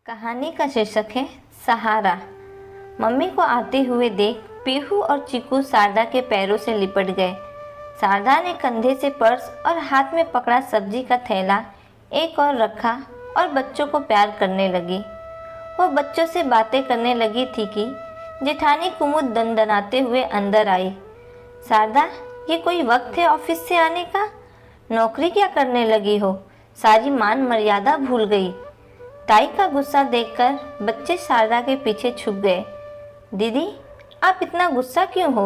कहानी का शीर्षक है सहारा। मम्मी को आते हुए देख पीहू और चीकू शारदा के पैरों से लिपट गए। शारदा ने कंधे से पर्स और हाथ में पकड़ा सब्जी का थैला एक और रखा और बच्चों को प्यार करने लगी। वो बच्चों से बातें करने लगी थी कि जेठानी कुमुद दनदनाते हुए अंदर आई। शारदा, ये कोई वक्त है ऑफिस से आने का? नौकरी क्या करने लगी हो? सारी मान मर्यादा भूल गई। ताई का गुस्सा देखकर बच्चे शारदा के पीछे छुप गए। दीदी, आप इतना गुस्सा क्यों हो?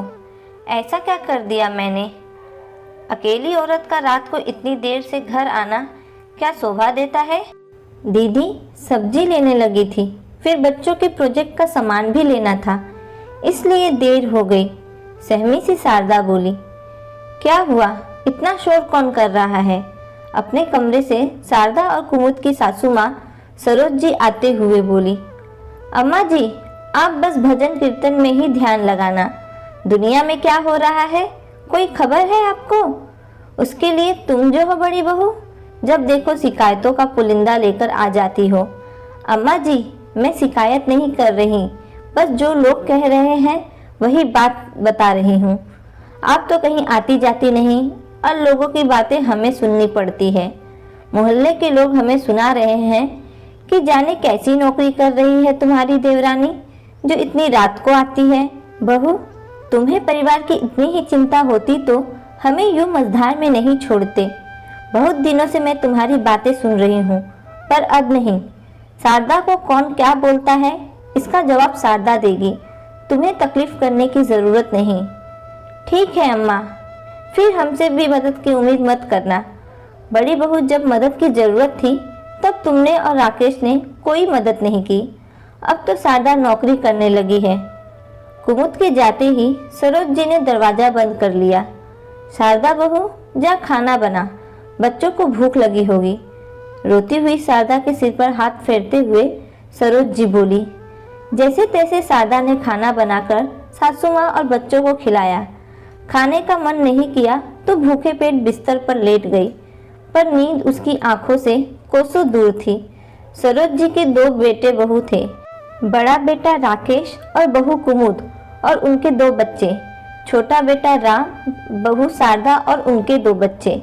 ऐसा क्या कर दिया मैंने? अकेली औरत का रात को इतनी देर से घर आना क्या शोभा देता है? दीदी सब्जी लेने लगी थी, फिर बच्चों के प्रोजेक्ट का सामान भी लेना था, इसलिए देर हो गई। सहमी सी शारदा बोली। क्या हुआ? इतना शोर कौन कर रहा है? अपने कमरे से शारदा और कुमुद की सासू माँ सरोज जी आते हुए बोली। अम्मा जी, आप बस भजन कीर्तन में ही ध्यान लगाना। दुनिया में क्या हो रहा है कोई खबर है आपको? उसके लिए तुम जो हो बड़ी बहू, जब देखो शिकायतों का पुलिंदा लेकर आ जाती हो। अम्मा जी, मैं शिकायत नहीं कर रही, बस जो लोग कह रहे हैं वही बात बता रही हूँ। आप तो कहीं आती जाती नहीं और लोगों की बातें हमें सुननी पड़ती है। मोहल्ले के लोग हमें सुना रहे हैं कि जाने कैसी नौकरी कर रही है तुम्हारी देवरानी, जो इतनी रात को आती है। बहू, तुम्हें परिवार की इतनी ही चिंता होती तो हमें यूं मझधार में नहीं छोड़ते। बहुत दिनों से मैं तुम्हारी बातें सुन रही हूँ, पर अब नहीं। शारदा को कौन क्या बोलता है इसका जवाब शारदा देगी, तुम्हें तकलीफ करने की जरूरत नहीं। ठीक है अम्मा, फिर हमसे भी मदद की उम्मीद मत करना। बड़ी बहू, जब मदद की जरूरत थी तब तुमने और राकेश ने कोई मदद नहीं की। अब तो शारदा नौकरी करने लगी है। कुमुद के जाते ही सरोज जी ने दरवाजा बंद कर लिया। शारदा बहू, जा खाना बना, बच्चों को भूख लगी होगी। रोती हुई शारदा के सिर पर हाथ फेरते हुए सरोज जी बोली। जैसे तैसे शारदा ने खाना बनाकर सासू माँ और बच्चों को खिलाया। खाने का मन नहीं किया तो भूखे पेट बिस्तर पर लेट गई, पर नींद उसकी आंखों से कोसों दूर थी। सरोज जी के दो बेटे बहू थे, बड़ा बेटा राकेश और बहू कुमुद और उनके दो बच्चे। छोटा बेटा राम, बहू शारदा और उनके दो बच्चे।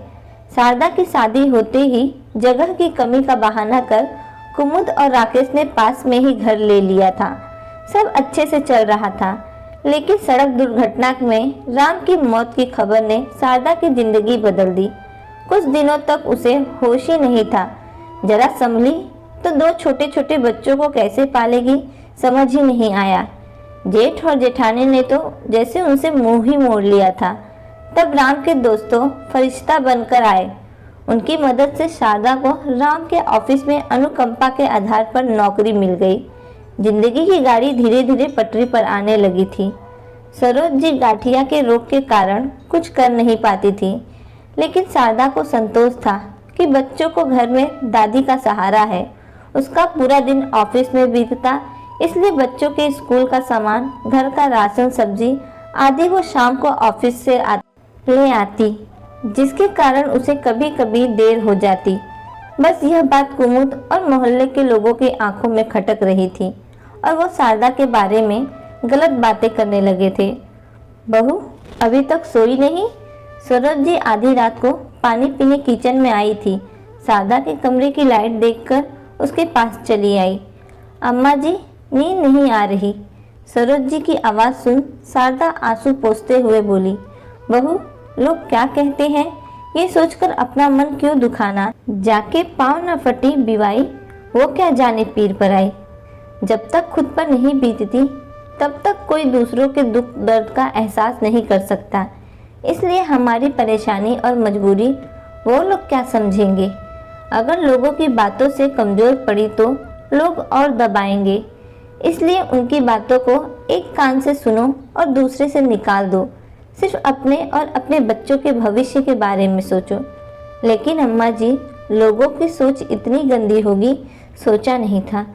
शारदा की शादी होते ही जगह की कमी का बहाना कर कुमुद और राकेश ने पास में ही घर ले लिया था। सब अच्छे से चल रहा था, लेकिन सड़क दुर्घटना में राम की मौत की खबर ने शारदा की जिंदगी बदल दी। कुछ दिनों तक उसे होश ही नहीं था। जरा संभली तो दो छोटे छोटे बच्चों को कैसे पालेगी समझ ही नहीं आया। जेठ और जेठानी ने तो जैसे उनसे मुंह ही मोड़ लिया था। तब राम के दोस्तों फरिश्ता बनकर आए। उनकी मदद से शारदा को राम के ऑफिस में अनुकंपा के आधार पर नौकरी मिल गई। जिंदगी की गाड़ी धीरे धीरे पटरी पर आने लगी थी। सरोज जी गाठिया के रोग के कारण कुछ कर नहीं पाती थी, लेकिन शारदा को संतोष था कि बच्चों को घर में दादी का सहारा है। उसका पूरा दिन ऑफिस में बीतता, इसलिए बच्चों के स्कूल का सामान, घर का राशन, सब्जी आदि वो शाम को ऑफिस से ले आती, जिसके कारण उसे कभी कभी देर हो जाती। बस यह बात कुमुद और मोहल्ले के लोगों की आंखों में खटक रही थी और वो शारदा के बारे में गलत बातें करने लगे थे। बहू, अभी तक सोई नहीं? सरोज जी आधी रात को पानी पीने किचन में आई थी। शारदा के कमरे की लाइट देखकर उसके पास चली आई। अम्मा जी, नींद नहीं आ रही। सरोज जी की आवाज़ सुन शारदा आंसू पोंछते हुए बोली। बहू, लोग क्या कहते हैं ये सोचकर अपना मन क्यों दुखाना। जाके पाँव न फटी बिवाई, वो क्या जाने पीर पर आई। जब तक खुद पर नहीं बीतती तब तक कोई दूसरों के दुख दर्द का एहसास नहीं कर सकता। इसलिए हमारी परेशानी और मजबूरी वो लोग क्या समझेंगे। अगर लोगों की बातों से कमज़ोर पड़ी तो लोग और दबाएंगे। इसलिए उनकी बातों को एक कान से सुनो और दूसरे से निकाल दो। सिर्फ अपने और अपने बच्चों के भविष्य के बारे में सोचो। लेकिन अम्मा जी, लोगों की सोच इतनी गंदी होगी सोचा नहीं था।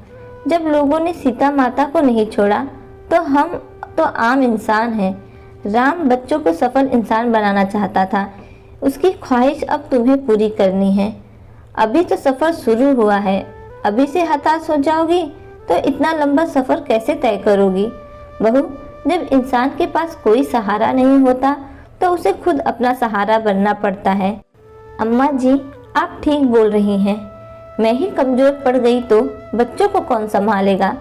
जब लोगों ने सीता माता को नहीं छोड़ा तो हम तो आम इंसान हैं। राम बच्चों को सफल इंसान बनाना चाहता था, उसकी ख्वाहिश अब तुम्हें पूरी करनी है। अभी तो सफ़र शुरू हुआ है, अभी से हताश हो जाओगी तो इतना लंबा सफ़र कैसे तय करोगी? बहू, जब इंसान के पास कोई सहारा नहीं होता तो उसे खुद अपना सहारा बनना पड़ता है। अम्मा जी, आप ठीक बोल रही हैं। मैं ही कमज़ोर पड़ गई तो बच्चों को कौन संभालेगा?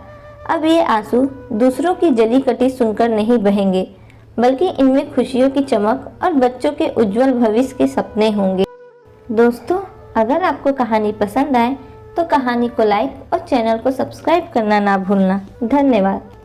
अब ये आंसू दूसरों की जली कटी सुनकर नहीं बहेंगे, बल्कि इनमें खुशियों की चमक और बच्चों के उज्जवल भविष्य के सपने होंगे। दोस्तों, अगर आपको कहानी पसंद आए तो कहानी को लाइक और चैनल को सब्सक्राइब करना ना भूलना। धन्यवाद।